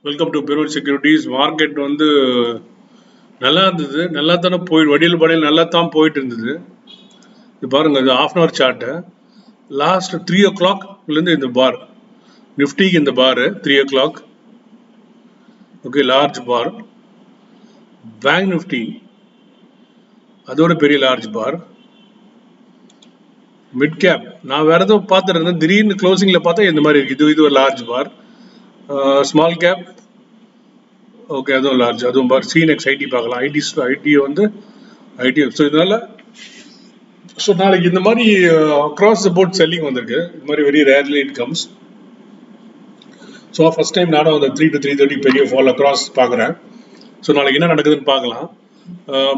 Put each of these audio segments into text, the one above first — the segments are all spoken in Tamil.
Welcome to பெரோல் securities. மார்க்கெட் வந்து நல்லா இருந்தது, நல்லா தானே வடியில் படையில் நல்லா தான் போயிட்டு இருந்தது. இது பாருங்க, இது half an hour chart. Last 3 o'clockலேருந்து இந்த பார் நிஃப்டிக்கு இந்த பார் 3 o'clock. ஓகே, லார்ஜ் பார். பேங்க் நிஃப்டி அதோட பெரிய லார்ஜ் பார். மிட் கேப் நான் வேற ஏதோ பார்த்துட்டு இருந்தேன், திடீர்னு க்ளோசிங்கில் பார்த்தா இந்த மாதிரி இருக்கு. இது ஒரு லார்ஜ் பார். ஸ்மால் கேப் ஓகே, அதுவும் லார்ஜ், அதுவும் பார். சீனெக்ஸ் ஐடி பார்க்கலாம். ஐடி வந்து ஐடி. ஸோ இதனால நாளைக்கு இந்த மாதிரி அக்ராஸ் த போர்ட் செல்லிங் வந்திருக்கு. இது மாதிரி very rarely it comes. So first time நானும் அந்த 3 to 3:30 பெரிய ஃபால் அக்ராஸ் பார்க்குறேன். ஸோ நாளைக்கு என்ன நடக்குதுன்னு பார்க்கலாம்.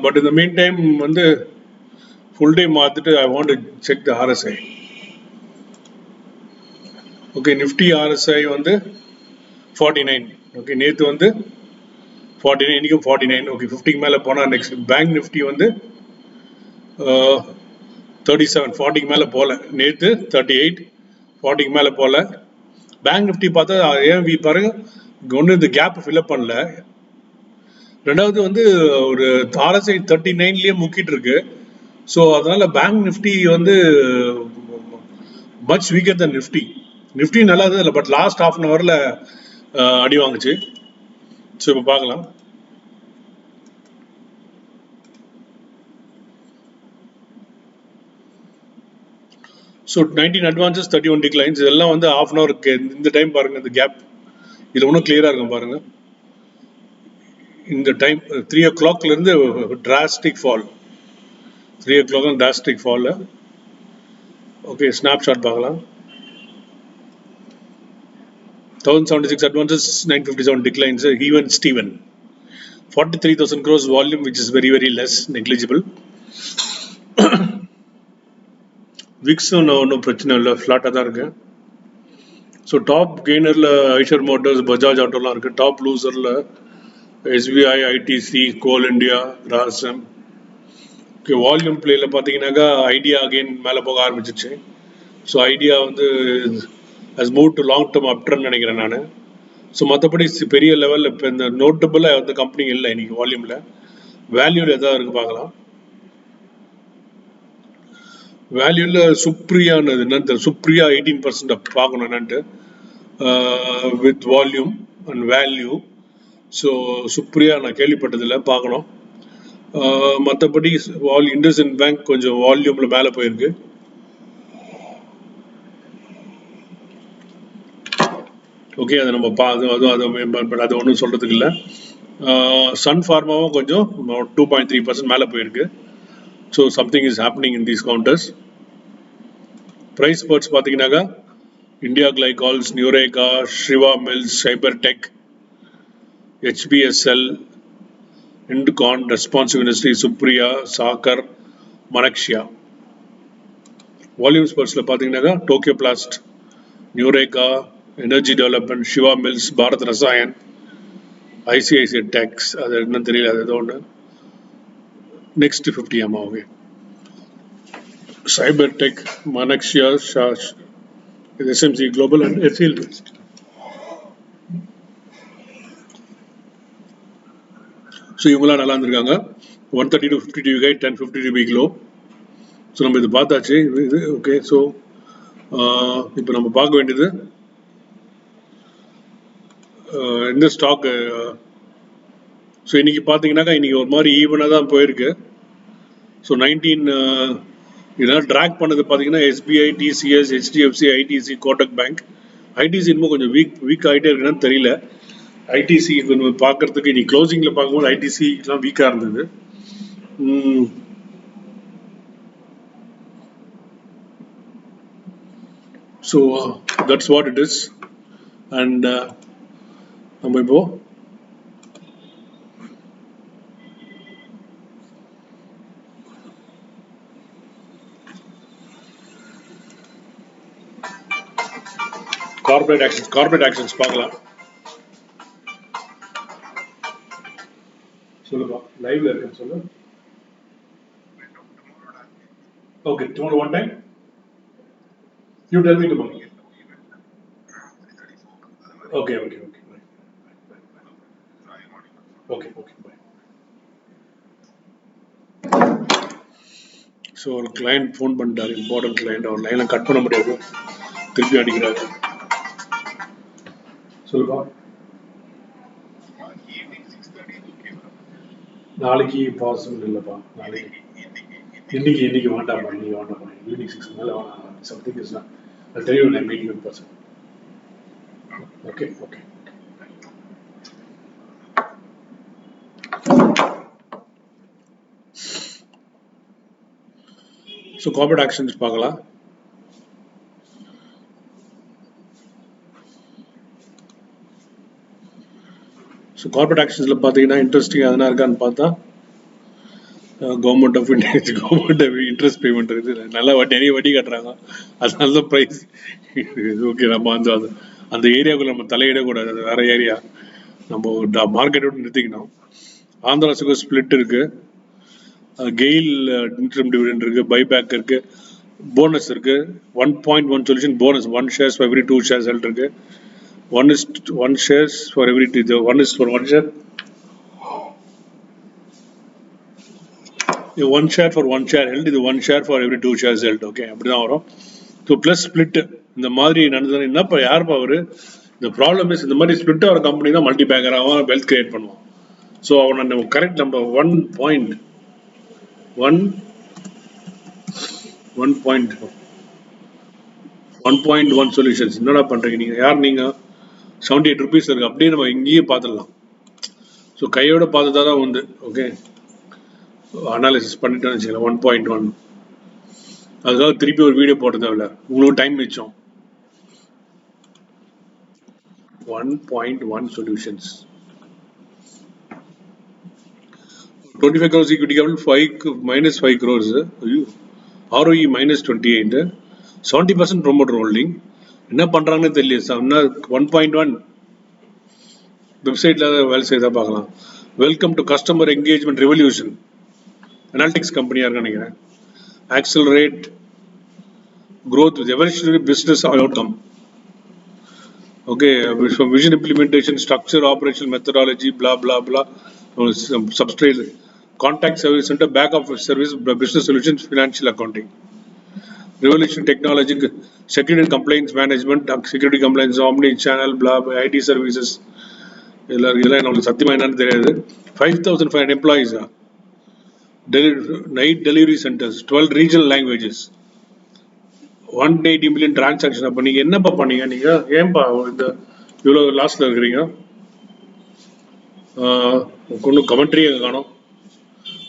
பட் இந்த மீன் டைம் வந்து ஃபுல் டே பார்த்துட்டு I want to check the RSI. Okay, Nifty RSI வந்து 49. ஓகே, நேற்று வந்து 49, இன்றைக்கும் 49. ஓகே, 50க்கு மேலே போனால் நெக்ஸ்ட். பேங்க் நிஃப்டி வந்து 37, 40க்கு மேலே போகல. நேற்று 38, 40க்கு மேலே போகல. பேங்க் நிஃப்டி பார்த்தா ஏன் பாருங்க, ஒன்று இந்த கேப் ஃபில்அப் பண்ணல. ரெண்டாவது வந்து ஒரு RSI 39லேயே முக்கிட்டு இருக்கு. ஸோ அதனால பேங்க் நிஃப்டி வந்து மச் வீக்கர் தன் நிஃப்டி. நிஃப்டி நல்லா இருந்தது இல்லை, பட் லாஸ்ட் ஹாஃப் அன் ஹவரில் அடி வாங்குச்சு. ஸோ இப்போ பார்க்கலாம். So 19 advances, 31 declines. இதெல்லாம் வந்து ஹாஃப் அன் ஹவருக்கு இந்த டைம் பாருங்க, இந்த கேப் இதில் இன்னும் கிளியராக இருக்கும் பாருங்க. இந்த டைம் 3 o'clockலேருந்து drastic fall. 3 o'clock drastic fall. Okay, snapshot பார்க்கலாம். 1076 advances, 957 declines. Even Steven 43,000 crores volume, which is very very less, negligible. VIX ஒன்றும் பிரச்சனை இல்லை, ஃப்ளாட்டாக தான் இருக்கு. ஸோ டாப் கெய்னரில் ஐஷர் மோட்டர்ஸ், பஜாஜ் ஆட்டோலாம் இருக்குது. டாப் லூசரில் SBI, ITC, coal India, Grasim. Okay, volume பிளேயில் பார்த்தீங்கன்னாக்கா ஐடியா அகெயின் மேலே போக ஆரம்பிச்சிச்சு. ஸோ ஐடியா வந்து has move to long term up trend நினைக்கிறேன் நான். ஸோ மற்றபடி பெரிய லெவலில் இப்போ இந்த நோட்டபுளாக வந்து கம்பெனி இல்லை இன்னைக்கு வால்யூமில். வேல்யூவில் எதாவது இருக்குது பார்க்கலாம். வேல்யூவில் சுப்ரியானது என்னன்னு, சுப்ரியா 18% பார்க்கணும் என்னன்ட்டு, with volume and value. So Supriya நான் கேள்விப்பட்டதில்லை, பார்க்கணும். மற்றபடி இண்டஸ்இண்ட் பேங்க் கொஞ்சம் வால்யூமில் மேலே போயிருக்கு. ஓகே, அதை நம்ம அது ஒன்றும் சொல்கிறதுக்கு இல்லை. சன் ஃபார்மாவும் கொஞ்சம் 2.3% மேலே போயிருக்கு. So something is happening in these counters. Price spurts பார்த்தீங்கன்னாக்கா India glycols, Nureca, Shiva mills, Cybertech, HBSL, இண்டுகான், responsive industry, Supriya, Sakar, Manaksia. Volume ஸ்பர்ட்ஸில் பார்த்தீங்கன்னாக்கா Tokyo plast, Nureca, energy development, Shiva mills, Bharat Rasayan, ICICI டெக்ஸ், அது என்னன்னு தெரியல, அது ஏதோ ஒன்று. நெக்ஸ்ட் 50 ஆமாம். ஓகே, சைபர்டெக், மனக்ஷியா, ஷாஷ், இது SMC global and SEL. So இவங்களாம் நல்லா இருந்திருக்காங்க. 130 to 52 guy, 1050 week low. So நம்ம இது பார்த்தாச்சு. இது ஓகே. ஸோ இப்போ நம்ம பார்க்க வேண்டியது இந்த ஸ்டாக்கு. ஸோ இன்னைக்கு பார்த்தீங்கன்னாக்கா இன்னைக்கு ஒரு மாதிரி ஈவனாக தான் போயிருக்கு. ஸோ 19 இதெல்லாம் ட்ராக் பண்ணது பார்த்தீங்கன்னா SBI, TCS, HDFC, ITC, Kotak bank. ITC இன்னும் கொஞ்சம் வீக் ஆகிட்டே இருக்குன்னு தெரியல. ITC கொஞ்சம் பார்க்கறதுக்கு இன்னைக்கு க்ளோசிங்கில் பார்க்கும்போது ITCலாம் வீக்காக இருந்தது. So that's what it is. And நம்ம இப்போ கார்பரேட் ஆக்ஷன்ஸ் பார்க்கலாம். சொல்லுப்பா, லைவ்ல இருக்கேன், சொல்லு. Okay, tomorrow what time? You tell me tomorrow. Okay. Okay okay bye. So ஒரு கிளைண்ட் ஃபோன் பண்ணிட்டாரு, இம்பார்ட்டன்ட் கிளைண்ட். அவர் லைனை கட் பண்ண முடியாது, திருப்பி அடிக்கிறாரு. சொல்லுப்பா. நாளைக்கு பாசிபிள் இல்லைப்பா. நாளைக்கு இன்னைக்கு வேண்டாம்ப்பா. இன்னைக்கு வேண்டாம்ப்பா. ஈவினிங் 6 மேலே வேணாம். Something is not. I'll tell you when I meet you in person. Okay, okay. So corporate actions பார்க்கலாம். ஸோ கார்பரேட் ஆக்ஷன்ஸில் பார்த்தீங்கன்னா இன்ட்ரெஸ்டிங் எதனா இருக்கான்னு பார்த்தா, government of India interest payment இருக்குது, நல்லா நிறைய வட்டி கட்டுறாங்க, அதனால தான் ப்ரைஸ். ஓகே, நம்ம அந்த ஏரியாவுக்குள்ள நம்ம தலையிடக்கூடாது, அது வேற ஏரியா, நம்ம மார்க்கெட்டோட நிறுத்திக்கணும். ஆந்திரா சுகர் ஸ்பிளிட் இருக்கு, கெயில் இன்ட்ரம் டிவிடெண்ட் இருக்கு, பைபேக் இருக்கு, போனஸ் இருக்கு. 1.1 solution bonus, 1 shares for every 2 shares held இருக்கு. 1 shares for every 2, 1 is for 1 share. 1 share for 1 share held, இது 1 share for every 2 shares held. Okay, அப்படிதான் வரும். ஸோ ப்ளஸ் ஸ்பிளிட் இந்த மாதிரி நடந்தது. என்னப்பா யாருப்பா அவரு? இந்த ப்ராப்ளம் இஸ், இந்த மாதிரி ஸ்பிளிட் ஆகிற கம்பெனி தான் மல்டி பேக்கர் ஆகும், வெல்த் கிரியேட் பண்ணுவான். ஸோ அவனை நம்ம கரெக்ட் நம்ம 1.1 சொல்யூஷன்ஸ். என்னடா பண்றீங்க நீங்க? யார் நீங்க? 78 rupees இருக்கு, அப்படியே நம்ம இங்கேயே பார்த்துடலாம். ஸோ கையோட பார்த்துட்டா தான் வந்து ஓகே அனாலிசிஸ் பண்ணிட்டேன்னு வச்சுக்கலாம். 1.1 அதுக்காக திருப்பி ஒரு வீடியோ போட தேவையில்ல, உங்களுக்கு டைம் மிச்சம். 1.1 solutions. 25 crores equity capital, -5 crores. ROE -28. 70% promoter holding. என்ன பண்றாங்கன்னு தெரியல. 1.1 வெப்சைட்ல வேலை செய்தா பார்க்கலாம். Welcome to customer engagement revolution, analytics கம்பெனியா இருக்கு நினைக்கிறேன். Accelerate growth with evolutionary business outcome. Okay, vision implementation, structure, operational methodology, blah blah blah. Substrate, contact service center, back office service, business solutions, financial accounting. Revolution technology, security and compliance management, security compliance, omni channel, blah, IT services. இதெல்லாம் நம்மளுக்கு சத்தியமா என்னன்னு தெரியாது. 5,500 employees, night delivery centers, 12 regional languages, 180 million transaction. அப்போ நீங்க என்னப்பா பண்ணீங்க? நீங்க ஏன்பா இந்த இவ்வளோ லாஸ்ட்ல இருக்கிறீங்க? ஒன்றும் கமெண்ட்ரியே காணும்.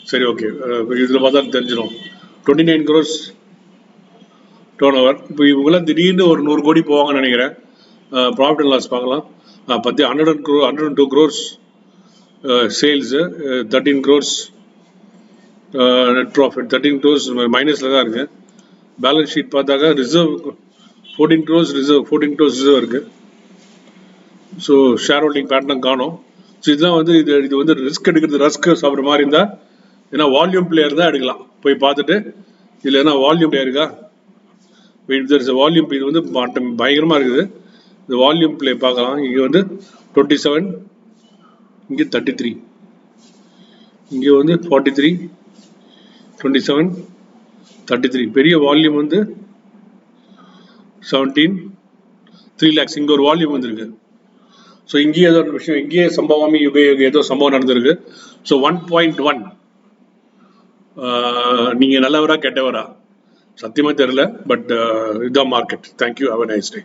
சரி, ஓகே, இதில் பார்த்தா தெரிஞ்சிடும். 29 crores டோன் ஓவர். இப்போ இவங்கெல்லாம் திடீர்னு ஒரு 100 கோடி போவாங்கன்னு நினைக்கிறேன். ப்ராஃபிட் அண்ட் லாஸ் பார்க்கலாம். 102 crores sales, 13 crores net profit. 13 crores மைனஸில் தான் இருக்குது. பேலன்ஸ் ஷீட் பார்த்தாக்கா ரிசர்வ் 14 crores ரிசர்வ் இருக்குது. ஸோ ஷேர் ஹோல்டிங் பேட்டர்ன் காணும். ஸோ இதெல்லாம் வந்து இது வந்து ரிஸ்க் எடுக்கிறது, ரஸ்க் சாப்பிட்ற மாதிரி இருந்தால், ஏன்னா வால்யூம் பிளேயர் தான் எடுக்கலாம். போய் பார்த்துட்டு இதில் என்ன வால்யூம் பிளேயர் இருக்கா, வால்யூம், இது வந்து பயங்கரமாக இருக்குது. இந்த வால்யூம் பிளே பார்க்கலாம். இங்கே வந்து 27, இங்கே 33, இங்கே வந்து 43, 27, 33. பெரிய வால்யூம் வந்து 17, 3 lakhs. இங்கே ஒரு வால்யூம் வந்துருக்கு. ஸோ இங்கேயே ஏதோ ஒரு விஷயம், இங்கேயே சம்பவம் ஏதோ சம்பவம் நடந்திருக்கு. ஸோ 1.1 நீங்கள் நல்லவரா கெட்டவரா சத்தியமாக தெரியல, பட் இதுதான் market. Thank you, have a nice day.